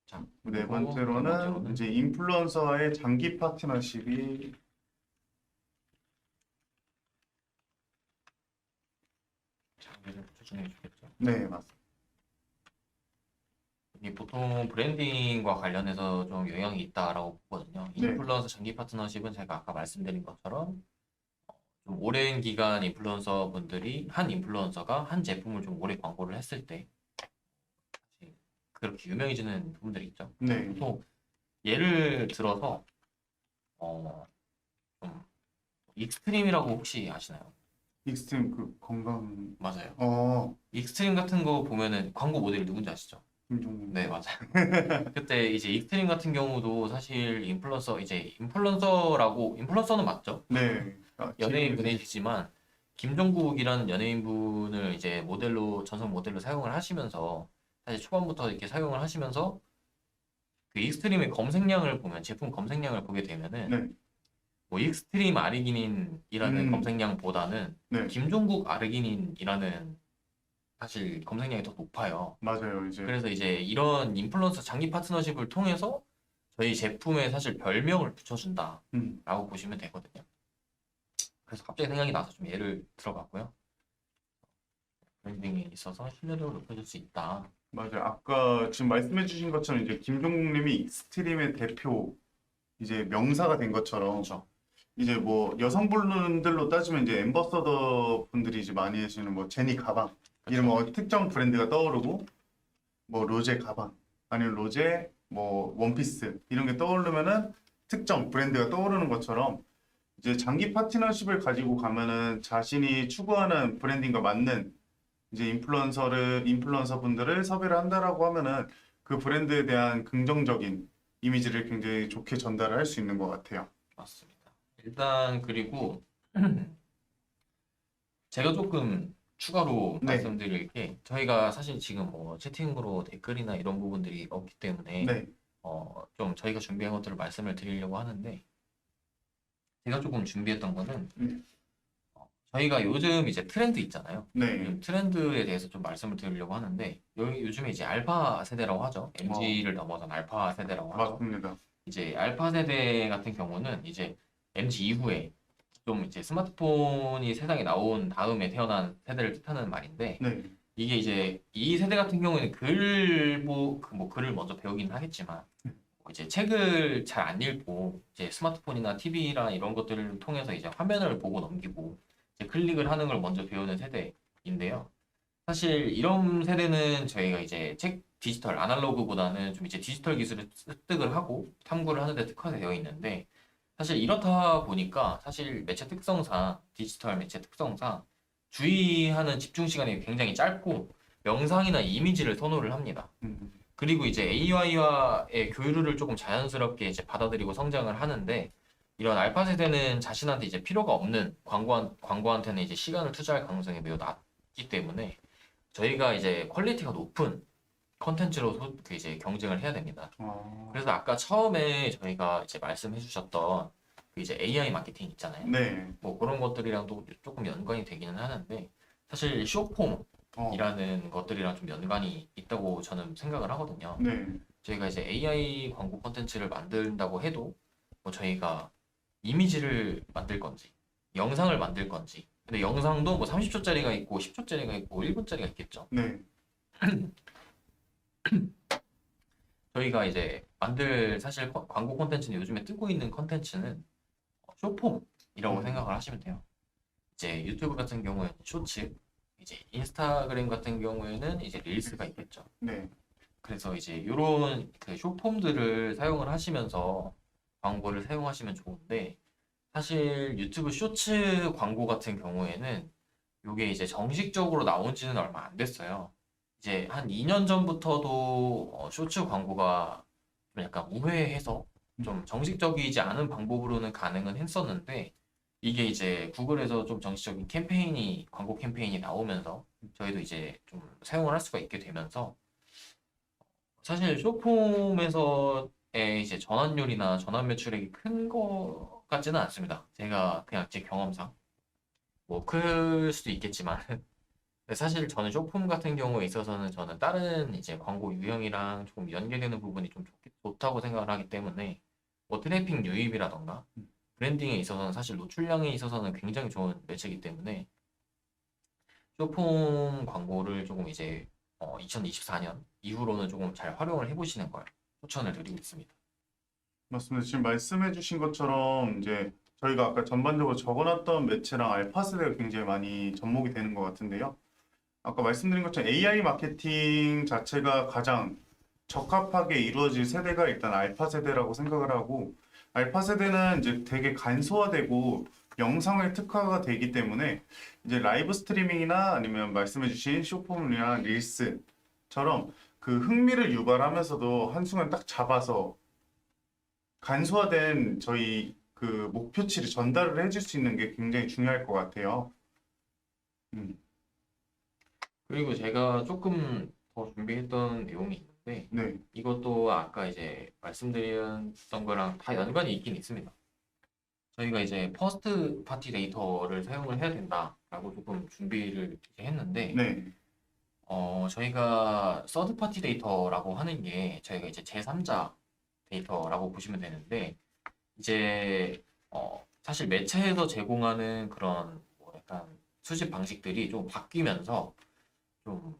자 네 그리고 네 번째로는 번째로는 이제 인플루언서와의 장기 파트너십이 장비를 추천해 주겠죠. 네, 맞습니다. 이 보통 브랜딩과 관련해서 좀 영향이 있다라고 보거든요. 네. 인플루언서 장기 파트너십은 제가 아까 말씀드린 것처럼 좀 오랜 기간 인플루언서 분들이 한 인플루언서가 한 제품을 좀 오래 광고를 했을 때 사실 그렇게 유명해지는 부분들이 있죠. 네. 보통 예를 들어서 좀 익스트림이라고 혹시 아시나요? 익스트림 그 건강 맞아요. 어 익스트림 같은 거 보면은 광고 모델이 누군지 아시죠? 김종국 네, 맞아요. 그때 이제 익스트림 같은 경우도 사실 인플루언서는 맞죠? 네. 아, 연예인 지금 이제 분이시지만 김종국이라는 연예인분을 이제 전속 모델로 사용을 하시면서 사실 초반부터 이렇게 사용을 하시면서 그 익스트림의 검색량을 보면 제품 검색량을 보게 되면은 네. 뭐 익스트림 아르기닌이라는 음. 검색량보다는 네. 김종국 아르기닌이라는 사실 검색량이 더 높아요. 맞아요. 이제 그래서 이제 이런 인플루언서 장기 파트너십을 통해서 저희 제품에 사실 별명을 음. 붙여준다라고 보시면 되거든요. 그래서 갑자기 생각이 나서 좀 예를 들어봤고요. 브랜딩에 있어서 신뢰도를 높여줄 수 있다. 맞아요. 아까 지금 말씀해 주신 것처럼 이제 김종국 님이 익스트림의 대표 이제 명사가 된 것처럼 그렇죠. 이제 뭐 여성분들로 따지면 이제 앰버서더 분들이 이제 많이 하시는 뭐 제니 가방 이런 그렇죠. 뭐 특정 브랜드가 떠오르고 뭐 로제 가방 아니면 로제 뭐 원피스 이런 게 떠오르면은 특정 브랜드가 떠오르는 것처럼 이제 장기 파트너십을 가지고 가면은 자신이 추구하는 브랜딩과 맞는 이제 인플루언서 분들을 섭외를 한다라고 하면은 그 브랜드에 대한 긍정적인 이미지를 굉장히 좋게 전달을 할 수 있는 것 같아요. 맞습니다. 일단 그리고 제가 조금 추가로 네, 말씀드릴 게 저희가 사실 지금 뭐 채팅으로 댓글이나 이런 부분들이 없기 때문에 네, 좀 저희가 준비한 것들을 말씀을 드리려고 하는데 제가 조금 준비했던 거는 네, 저희가 요즘 이제 트렌드 있잖아요. 네. 요즘 트렌드에 대해서 좀 말씀을 드리려고 하는데 요즘에 이제 알파 세대라고 하죠. 어, MZ를 넘어선 알파 세대라고 하죠. 맞습니다. 이제 알파 세대 같은 경우는 이제 MZ 이후에 좀 이제 스마트폰이 세상에 나온 다음에 태어난 세대를 뜻하는 말인데 네, 이게 이제 이 세대 같은 경우에는 뭐 글을 먼저 배우긴 하겠지만 이제 책을 잘 안 읽고 이제 스마트폰이나 TV나 이런 것들을 통해서 이제 화면을 보고 넘기고 이제 클릭을 하는 걸 먼저 배우는 세대인데요. 사실 이런 세대는 저희가 이제 책 디지털 아날로그보다는 좀 이제 디지털 기술을 습득을 하고 탐구를 하는데 특화되어 있는데 사실 이렇다 보니까 사실 매체 특성상 디지털 매체 특성상 주의하는 집중 시간이 굉장히 짧고 명상이나 이미지를 선호를 합니다. 음, 그리고 이제 AI와의 교류를 조금 자연스럽게 이제 받아들이고 성장을 하는데 이런 알파 세대는 자신한테 이제 필요가 없는 광고한테는 이제 시간을 투자할 가능성이 매우 낮기 때문에 저희가 이제 퀄리티가 높은 컨텐츠로 그 이제 경쟁을 해야 됩니다. 어, 그래서 아까 처음에 저희가 이제 말씀해 주셨던 그 이제 AI 마케팅 있잖아요. 네, 뭐 그런 것들이랑도 조금 연관이 되기는 하는데 사실 어, 쇼폼이라는 것들이랑 좀 연관이 있다고 저는 생각을 하거든요. 네, 저희가 이제 AI 광고 콘텐츠를 만든다고 해도 뭐 저희가 이미지를 만들 건지 영상을 만들 건지 근데 영상도 뭐 30초짜리가 있고 10초짜리가 있고 1분짜리가 있겠죠. 네, 저희가 이제 만들 사실 광고 콘텐츠는 요즘에 뜨고 있는 콘텐츠는 쇼폼이라고 음, 생각을 하시면 돼요. 이제 유튜브 같은 경우에는 쇼츠, 이제 인스타그램 같은 경우에는 이제 릴스가 있겠죠. 네, 그래서 이제 요런 그 쇼폼들을 사용을 하시면서 광고를 사용하시면 좋은데 사실 유튜브 쇼츠 광고 같은 경우에는 요게 이제 정식적으로 나온 지는 얼마 안 됐어요. 이제 한 2년 전부터도 쇼츠 광고가 좀 약간 우회해서 좀 정식적이지 않은 방법으로는 가능은 했었는데 이게 이제 구글에서 좀 정식적인 캠페인이 광고 캠페인이 나오면서 저희도 이제 좀 사용을 할 수가 있게 되면서 사실 쇼폼에서의 이제 전환율이나 전환 매출액이 큰 거 같지는 않습니다. 제가 그냥 제 경험상 뭐 클 수도 있겠지만 근데 사실 저는 쇼폼 같은 경우에 있어서는 저는 다른 이제 광고 유형이랑 조금 연계되는 부분이 좀 좋다고 생각을 하기 때문에 뭐 트래픽 유입이라던가 브랜딩에 있어서는 사실 노출량에 있어서는 굉장히 좋은 매체이기 때문에 쇼폼 광고를 조금 이제 2024년 이후로는 조금 잘 활용을 해보시는 걸 추천을 드리고 있습니다. 맞습니다. 지금 말씀해주신 것처럼 이제 저희가 아까 전반적으로 적어놨던 매체랑 알파 세대가 굉장히 많이 접목이 되는 것 같은데요. 아까 말씀드린 것처럼 AI 마케팅 자체가 가장 적합하게 이루어질 세대가 일단 알파 세대라고 생각을 하고 알파 세대는 이제 되게 간소화되고 영상에 특화가 되기 때문에 이제 라이브 스트리밍이나 아니면 말씀해주신 쇼폼이나 릴스처럼 그 흥미를 유발하면서도 한순간 딱 잡아서 간소화된 저희 그 목표치를 전달을 해줄 수 있는 게 굉장히 중요할 것 같아요. 음, 그리고 제가 조금 더 준비했던 내용이 있는데 네, 이것도 아까 이제 말씀드렸던 거랑 다 연관이 있긴 있습니다. 저희가 이제 퍼스트 파티 데이터를 사용을 해야 된다라고 조금 준비를 이렇게 했는데 네, 저희가 서드 파티 데이터라고 하는 게 저희가 이제 제3자 데이터라고 보시면 되는데 이제 사실 매체에서 제공하는 그런 뭐 약간 수집 방식들이 좀 바뀌면서 좀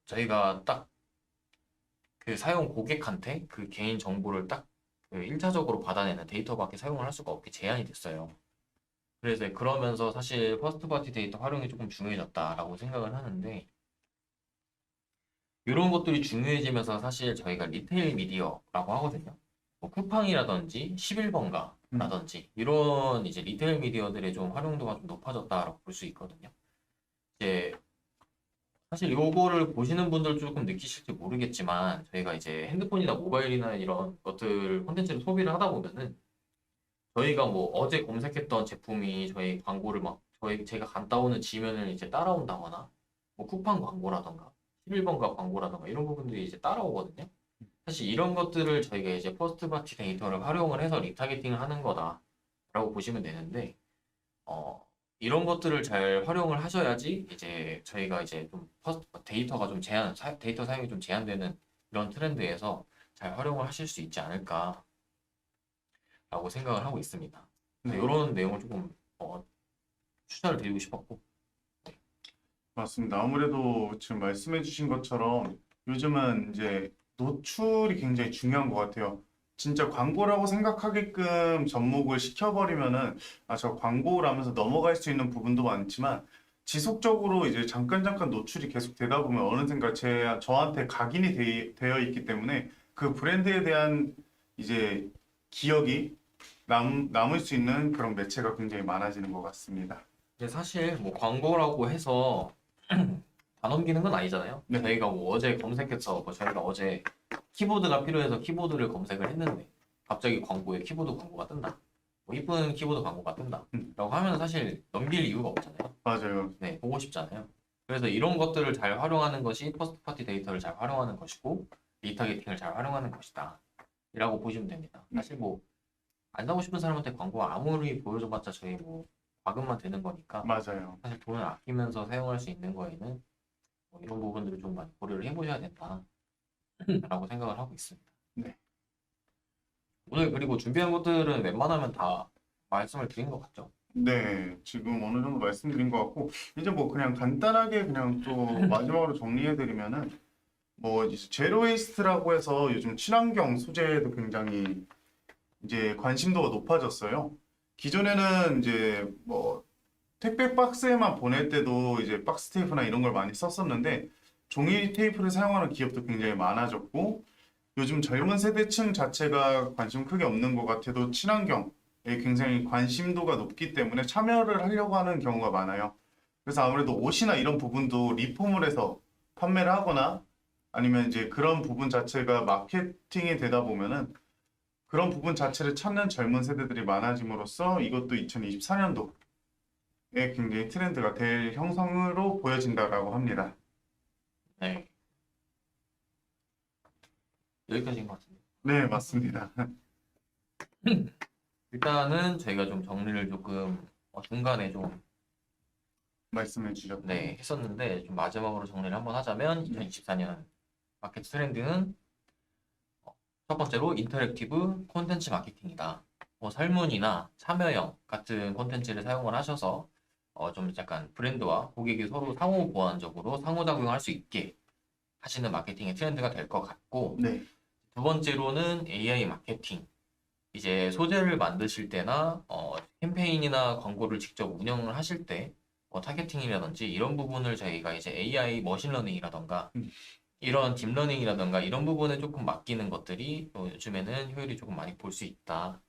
저희가 딱 그 사용 고객한테 그 개인 정보를 딱그 1차적으로 받아내는 데이터밖에 사용을 할 수가 없게 제한이 됐어요. 그래서 그러면서 사실 퍼스트 파티 데이터 활용이 조금 중요해졌다라고 생각을 하는데 이런 것들이 중요해지면서 사실 저희가 리테일 미디어라고 하거든요. 뭐 쿠팡이라든지 음, 11번가라든지 이런 이제 리테일 미디어들의 좀 활용도가 좀 높아졌다라고 볼 수 있거든요. 이제 사실 요거를 보시는 분들 조금 느끼실지 모르겠지만 저희가 이제 핸드폰이나 모바일이나 이런 것들 콘텐츠를 소비를 하다 보면은 저희가 뭐 어제 검색했던 제품이 저희 광고를 막 제가 간 따오는 지면을 이제 따라온다거나 뭐 쿠팡 광고라던가 11번가 광고라던가 이런 부분들이 이제 따라오거든요. 사실 이런 것들을 저희가 이제 퍼스트 파티 데이터를 활용을 해서 리타게팅을 하는 거다라고 보시면 되는데 이런 것들을 잘 활용을 하셔야지 이제 저희가 이제 좀 데이터가 좀 데이터 사용이 좀 제한되는 이런 트렌드에서 잘 활용을 하실 수 있지 않을까라고 생각을 하고 있습니다. 네. 이런 내용을 조금 추천을 드리고 싶었고. 맞습니다. 아무래도 지금 말씀해주신 것처럼 요즘은 이제 노출이 굉장히 중요한 것 같아요. 진짜 광고라고 생각하게끔 접목을 시켜버리면은 저 광고라면서 넘어갈 수 있는 부분도 많지만 지속적으로 이제 잠깐 노출이 계속 되다 보면 어느샌가 저한테 각인이 되어 있기 때문에 그 브랜드에 대한 이제 기억이 남을 수 있는 그런 매체가 굉장히 많아지는 것 같습니다. 근데 사실 뭐 광고라고 해서 다 넘기는 건 아니잖아요. 네. 저희가 뭐 어제 검색해서 저희가 어제 키보드가 필요해서 키보드를 검색을 했는데 갑자기 광고에 키보드 광고가 뜬다. 뭐 이쁜 키보드 광고가 뜬다. 라고 하면 사실 넘길 이유가 없잖아요. 맞아요. 네, 보고 싶잖아요. 그래서 이런 것들을 잘 활용하는 것이 퍼스트 파티 데이터를 잘 활용하는 것이고 리타게팅을 잘 활용하는 것이다. 이라고 보시면 됩니다. 사실 뭐 안 사고 싶은 사람한테 광고 아무리 보여줘봤자 저희 뭐 과금만 되는 거니까 맞아요. 사실 돈을 아끼면서 사용할 수 있는 거에는 뭐 이런 부분들을 좀 많이 고려를 해보셔야 된다라고 생각을 하고 있습니다. 네. 오늘 그리고 준비한 것들은 웬만하면 다 말씀을 드린 것 같죠? 네, 지금 어느 정도 말씀드린 것 같고, 이제 뭐 그냥 간단하게 그냥 또 마지막으로 정리해드리면은, 뭐 이제 제로 웨이스트라고 해서 요즘 친환경 소재도 굉장히 이제 관심도가 높아졌어요. 기존에는 이제 뭐 택배 박스에만 보낼 때도 이제 박스 테이프나 이런 걸 많이 썼었는데, 종이 테이프를 사용하는 기업도 굉장히 많아졌고, 요즘 젊은 세대층 자체가 관심 크게 없는 것 같아도 친환경에 굉장히 관심도가 높기 때문에 참여를 하려고 하는 경우가 많아요. 그래서 아무래도 옷이나 이런 부분도 리폼을 해서 판매를 하거나 아니면 이제 그런 부분 자체가 마케팅이 되다 보면은 그런 부분 자체를 찾는 젊은 세대들이 많아짐으로써 이것도 2024년도에 굉장히 트렌드가 될 형성으로 보여진다라고 합니다. 네. 여기까지인 것 같습니다. 네, 맞습니다. 일단은 저희가 좀 정리를 조금 중간에 좀 말씀해 주셨고. 네, 했었는데 좀 마지막으로 정리를 한번 하자면 2024년 마케팅 트렌드는 첫 번째로 인터랙티브 콘텐츠 마케팅이다. 뭐 설문이나 참여형 같은 콘텐츠를 사용을 하셔서 좀 약간 브랜드와 고객이 서로 상호 보완적으로 상호작용할 수 있게 하시는 마케팅의 트렌드가 될 것 같고 네, 두 번째로는 AI 마케팅. 이제 소재를 만드실 때나 캠페인이나 광고를 직접 운영을 하실 때 타겟팅이라든지 이런 부분을 저희가 이제 AI 머신러닝이라던가 이런 딥러닝이라던가 이런 부분에 조금 맡기는 것들이 요즘에는 효율이 조금 많이 볼 수 있다.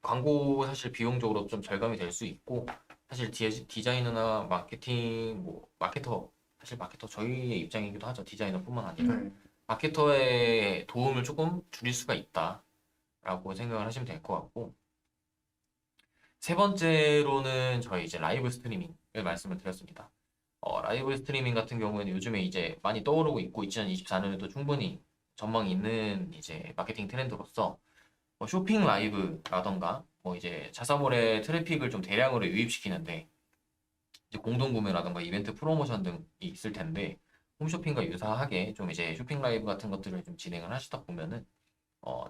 광고 사실 비용적으로 좀 절감이 될 수 있고 사실 디자이너나 마케팅 뭐 마케터 사실 마케터 저희의 입장이기도 하죠. 디자이너뿐만 아니라 네, 마케터의 도움을 조금 줄일 수가 있다라고 생각을 하시면 될 것 같고 세 번째로는 저희 이제 라이브 스트리밍을 말씀을 드렸습니다. 라이브 스트리밍 같은 경우에는 요즘에 이제 많이 떠오르고 있고 2024년에도 충분히 전망이 있는 이제 마케팅 트렌드로서 뭐 쇼핑 라이브라던가 뭐 이제 자사몰에 트래픽을 좀 대량으로 유입시키는데 이제 공동구매라던가 이벤트 프로모션 등이 있을 텐데 홈쇼핑과 유사하게 좀 이제 쇼핑 라이브 같은 것들을 좀 진행을 하시다 보면은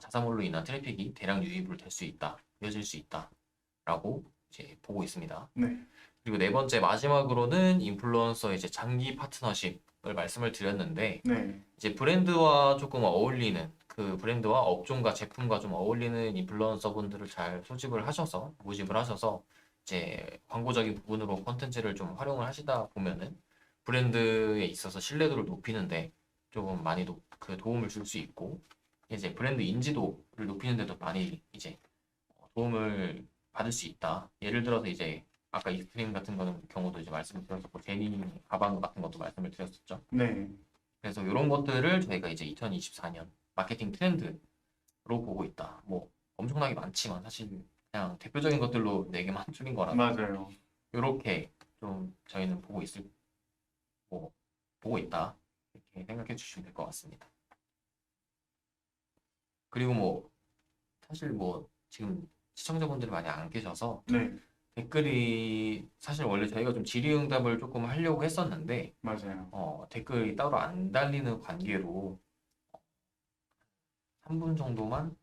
자사몰로 인한 트래픽이 대량 유입으로 될 수 있다, 이어질 수 있다라고 이제 보고 있습니다. 네, 그리고 네 번째 마지막으로는 인플루언서 이제 장기 파트너십을 말씀을 드렸는데 네, 이제 브랜드와 조금 어울리는 그 브랜드와 업종과 제품과 좀 어울리는 인플루언서 분들을 잘 소집을 하셔서 모집을 하셔서 이제 광고적인 부분으로 콘텐츠를 좀 활용을 하시다 보면은 브랜드에 있어서 신뢰도를 높이는데 조금 많이 그 도움을 줄 수 있고 이제 브랜드 인지도를 높이는 데도 많이 이제 도움을 받을 수 있다. 예를 들어서 이제 아까 익스트림 같은 거는 경우도 이제 말씀을 드렸었고 제니 가방 같은 것도 말씀을 드렸었죠. 네, 그래서 이런 것들을 저희가 이제 2024년 마케팅 트렌드로 보고 있다. 뭐 엄청나게 많지만 사실 그냥 대표적인 것들로 4개만 줄인 거라서 맞아요. 이렇게 좀 저희는 보고 있다 이렇게 생각해 주시면 될 것 같습니다. 그리고 뭐 사실 뭐 지금 시청자분들이 많이 안 계셔서 네, 댓글이 사실 원래 저희가 좀 질의응답을 조금 하려고 했었는데 맞아요. 댓글이 따로 안 달리는 관계로 3분 정도만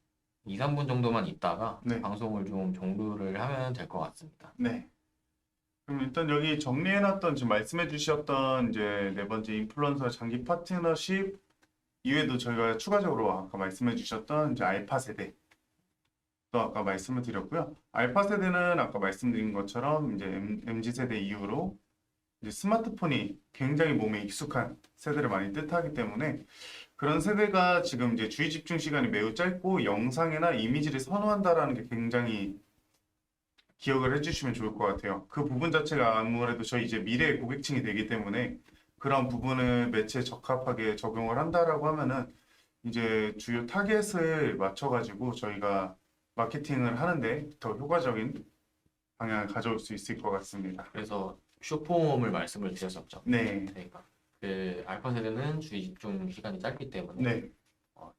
2, 3분 정도만 있다가 네, 방송을 좀 종료를 하면 될 것 같습니다. 네. 그럼 일단 여기 정리해놨던 지금 말씀해 주셨던 이제 네 번째 인플루언서 장기 파트너십 이외에도 저희가 추가적으로 아까 말씀해 주셨던 이제 알파 세대 또 아까 말씀을 드렸고요. 알파 세대는 아까 말씀드린 것처럼 이제 MZ 세대 이후로 이제 스마트폰이 굉장히 몸에 익숙한 세대를 많이 뜻하기 때문에 그런 세대가 지금 이제 주의 집중 시간이 매우 짧고 영상이나 이미지를 선호한다라는 게 굉장히 기억을 해주시면 좋을 것 같아요. 그 부분 자체가 아무래도 저희 이제 미래의 고객층이 되기 때문에 그런 부분을 매체에 적합하게 적용을 한다라고 하면은 이제 주요 타겟을 맞춰가지고 저희가 마케팅을 하는데 더 효과적인 방향을 가져올 수 있을 것 같습니다. 그래서 숏폼을 말씀을 드렸었죠. 네, 저희가 그 알파 세대는 주의 집중 시간이 짧기 때문에 네,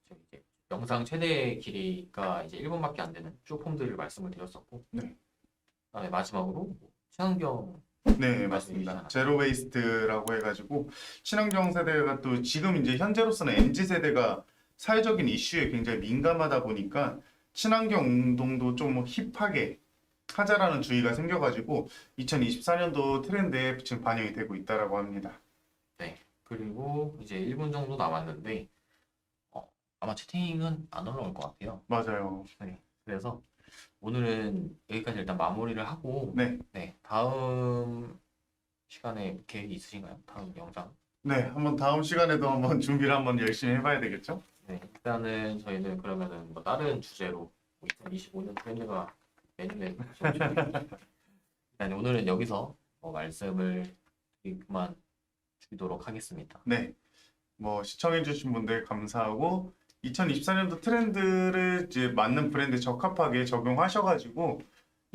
저희 이제 영상 최대 길이가 이제 1분밖에 안 되는 숏폼들을 말씀을 드렸었고, 네. 그다음에 마지막으로 뭐 친환경 네, 맞습니다. 제로 웨이스트라고 해가지고 친환경 세대가 또 지금 이제 현재로서는 MZ 세대가 사회적인 이슈에 굉장히 민감하다 보니까 친환경 운동도 좀 힙하게 하자라는 주의가 생겨가지고 2024년도 트렌드에 지금 반영이 되고 있다라고 합니다. 네. 그리고 이제 1분 정도 남았는데 아마 채팅은 안 올라올 것 같아요. 맞아요. 네. 그래서 오늘은 여기까지 일단 마무리를 하고 네, 다음 시간에 계획이 있으신가요? 다음 영상? 네, 한번 다음 시간에도 한번 준비를 한번 열심히 해봐야 되겠죠? 네. 일단은 저희는 그러면은 뭐 다른 주제로 2025년 트렌드가 내년에 일단 오늘은 여기서 말씀을 그만 드리도록 하겠습니다. 네, 뭐 시청해주신 분들 감사하고 2024년도 트렌드를 이제 맞는 브랜드에 적합하게 적용하셔가지고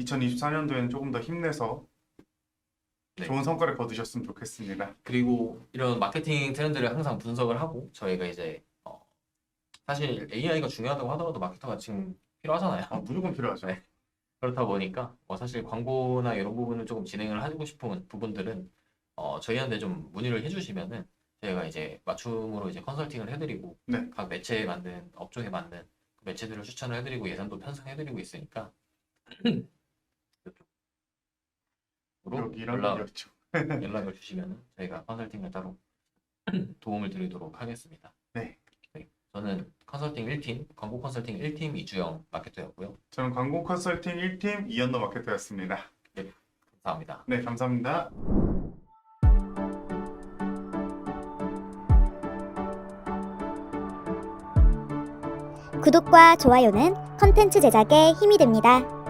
2024년도에는 조금 더 힘내서 네. 좋은 성과를 거두셨으면 좋겠습니다. 그리고 이런 마케팅 트렌드를 항상 분석을 하고 저희가 이제 사실 AI가 중요하다고 하더라도 마케터가 지금 필요하잖아요. 무조건 필요하죠. 네. 그렇다 보니까 사실 광고나 이런 부분을 조금 진행을 하고 싶은 부분들은 저희한테 좀 문의를 해주시면은 저희가 이제 맞춤으로 이제 컨설팅을 해드리고 네. 각 매체에 맞는 업종에 맞는 그 매체들을 추천을 해드리고 예산도 편성해드리고 있으니까 그쪽으로 여기랑 여기죠. 연락을 주시면은 저희가 컨설팅을 따로 도움을 드리도록 하겠습니다. 네. 저는 컨설팅 1팀, 광고 컨설팅 1팀 이주영 마케터였고요. 저는 광고 컨설팅 1팀 이현도 마케터였습니다. 감사합니다. 네, 감사합니다. 구독과 좋아요는 컨텐츠 제작에 힘이 됩니다.